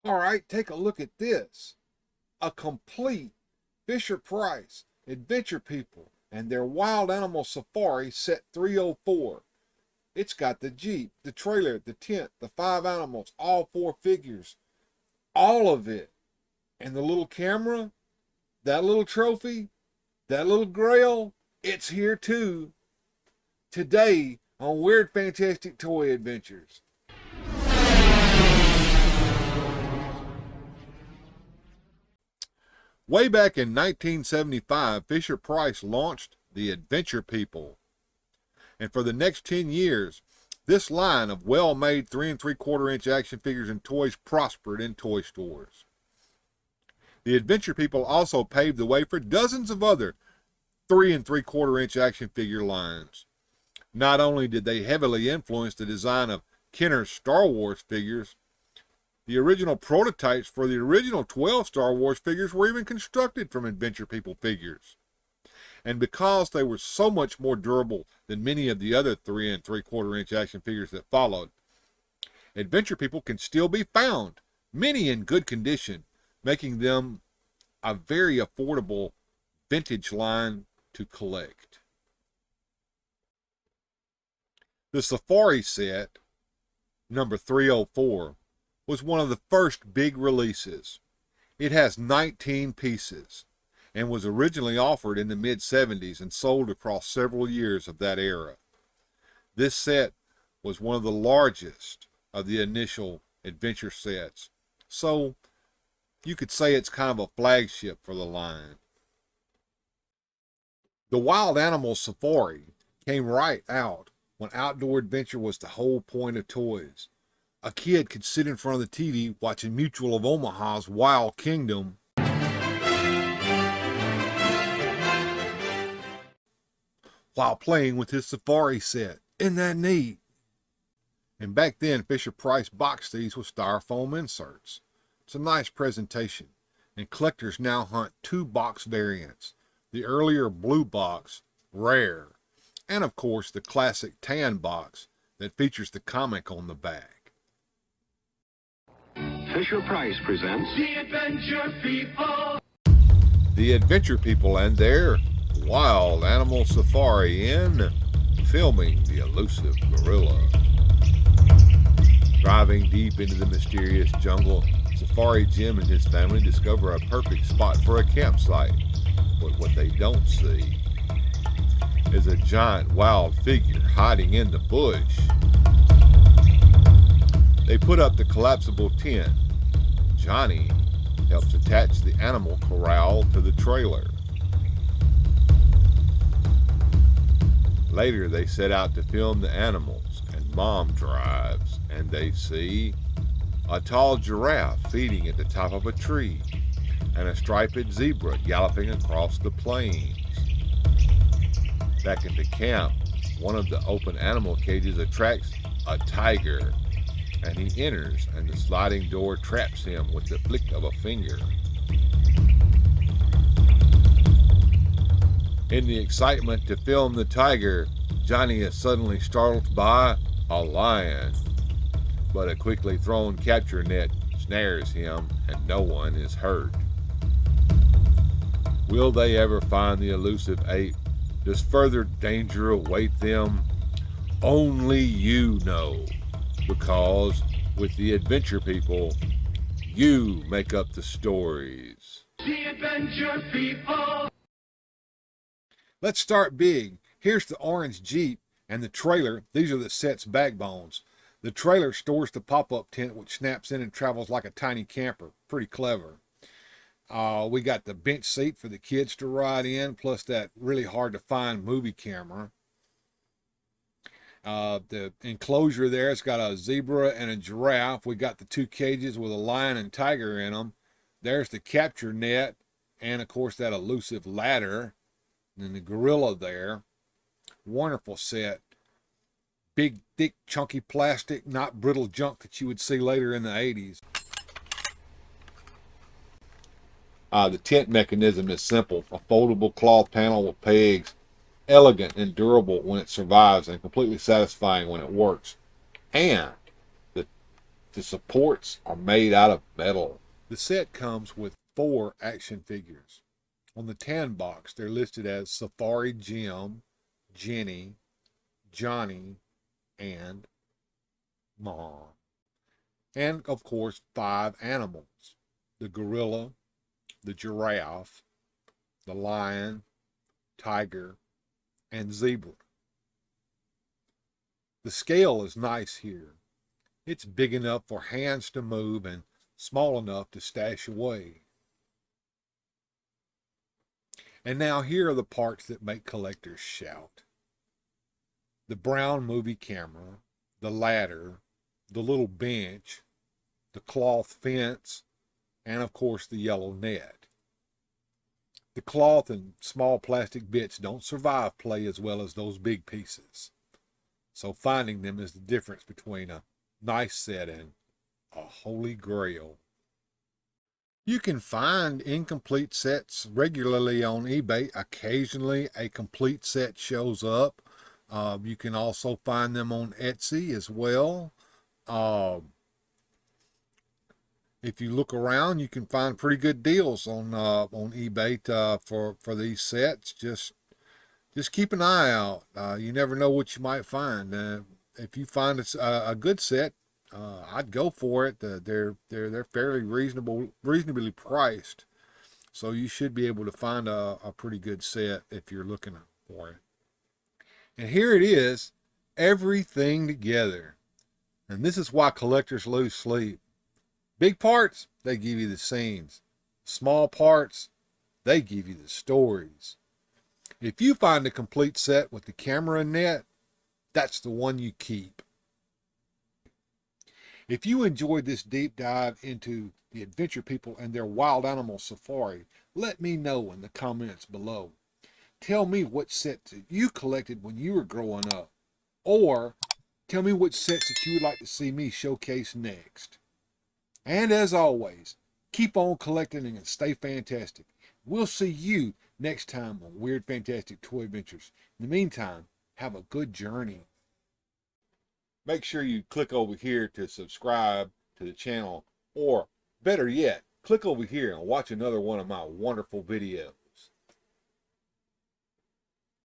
All right, take a look at this. A complete Fisher-Price Adventure People and their Wild Animal Safari set 304. It's got the Jeep, the trailer, the tent, the 5 animals, all 4 figures, all of it. And the little camera, that little trophy, that little grail, it's here too. Today on Weird Fantastic Toy Adventures. Way back in 1975, Fisher-Price launched the Adventure People. And for the next 10 years, this line of well-made 3 3/4 inch action figures and toys prospered in toy stores. The Adventure People also paved the way for dozens of other 3 3/4 inch action figure lines. Not only did they heavily influence the design of Kenner's Star Wars figures, the original prototypes for the original 12 Star Wars figures were even constructed from Adventure People figures. And because they were so much more durable than many of the other 3 3/4 inch action figures that followed, Adventure People can still be found, many in good condition, making them a very affordable vintage line to collect. The Safari set, number 304, was one of the first big releases. It has 19 pieces and was originally offered in the mid-70s and sold across several years of that era. This set was one of the largest of the initial adventure sets, so you could say it's kind of a flagship for the line. The Wild Animal Safari came right out when outdoor adventure was the whole point of toys. A kid could sit in front of the TV watching Mutual of Omaha's Wild Kingdom while playing with his Safari set. Isn't that neat? And back then, Fisher-Price boxed these with styrofoam inserts. It's a nice presentation, and collectors now hunt 2 box variants. The earlier blue box, rare, and of course the classic tan box that features the comic on the back. Fisher-Price presents The Adventure People. The Adventure People and their Wild Animal Safari in Filming the Elusive Gorilla. Driving deep into the mysterious jungle, Safari Jim and his family discover a perfect spot for a campsite. But what they don't see is a giant wild figure hiding in the bush. They put up the collapsible tent. Johnny helps attach the animal corral to the trailer. Later, they set out to film the animals, and Mom drives, and they see a tall giraffe feeding at the top of a tree, and a striped zebra galloping across the plains. Back at the camp, one of the open animal cages attracts a tiger, and he enters, and the sliding door traps him with the flick of a finger. In the excitement to film the tiger, Johnny is suddenly startled by a lion, but a quickly thrown capture net snares him, and no one is hurt. Will they ever find the elusive ape? Does further danger await them? Only you know. Because with the Adventure People, you make up the stories. The Adventure People. Let's start big. Here's the orange Jeep and the trailer. These are the set's backbones. The trailer stores the pop-up tent, which snaps in and travels like a tiny camper. Pretty clever. We got the bench seat for the kids to ride in, plus that really hard to find movie camera. The enclosure there, it's got a zebra and a giraffe. We got the 2 cages with a lion and tiger in them. There's the capture net, and of course that elusive ladder, and the gorilla there. Wonderful set. Big, thick, chunky plastic, not brittle junk that you would see later in the 80s. The tent mechanism is simple. A foldable cloth panel with pegs. Elegant and durable when it survives, and completely satisfying when it works. And the The supports are made out of metal. The set comes with 4 action figures. On the tan box, they're listed as Safari Jim, Jenny, Johnny, and Mom. And, of course, 5 animals. The gorilla, the giraffe, the lion, tiger, and zebra. The scale is nice here. It's big enough for hands to move and small enough to stash away. And now here are the parts that make collectors shout. The brown movie camera, the ladder, the little bench, the cloth fence, and of course the yellow net. The cloth and small plastic bits don't survive play as well as those big pieces. So finding them is the difference between a nice set and a holy grail. You can find incomplete sets regularly on eBay. Occasionally a complete set shows up. You can also find them on Etsy as well. If you look around, you can find pretty good deals on eBay for these sets. Just keep an eye out. You never know what you might find. If you find it's a good set, I'd go for it. They're fairly reasonably priced, so you should be able to find a pretty good set if you're looking for it. And here it is, everything together. And this is why collectors lose sleep. Big parts, they give you the scenes. Small parts, they give you the stories. If you find a complete set with the camera and net, that's the one you keep. If you enjoyed this deep dive into the Adventure People and their wild animal safari, let me know in the comments below. Tell me what sets you collected when you were growing up, or tell me what sets that you would like to see me showcase next. And as always, keep on collecting and stay fantastic. We'll see you next time on Weird Fantastic Toy Adventures. In the meantime, have a good journey. Make sure you click over here to subscribe to the channel, or better yet, click over here and watch another one of my wonderful videos.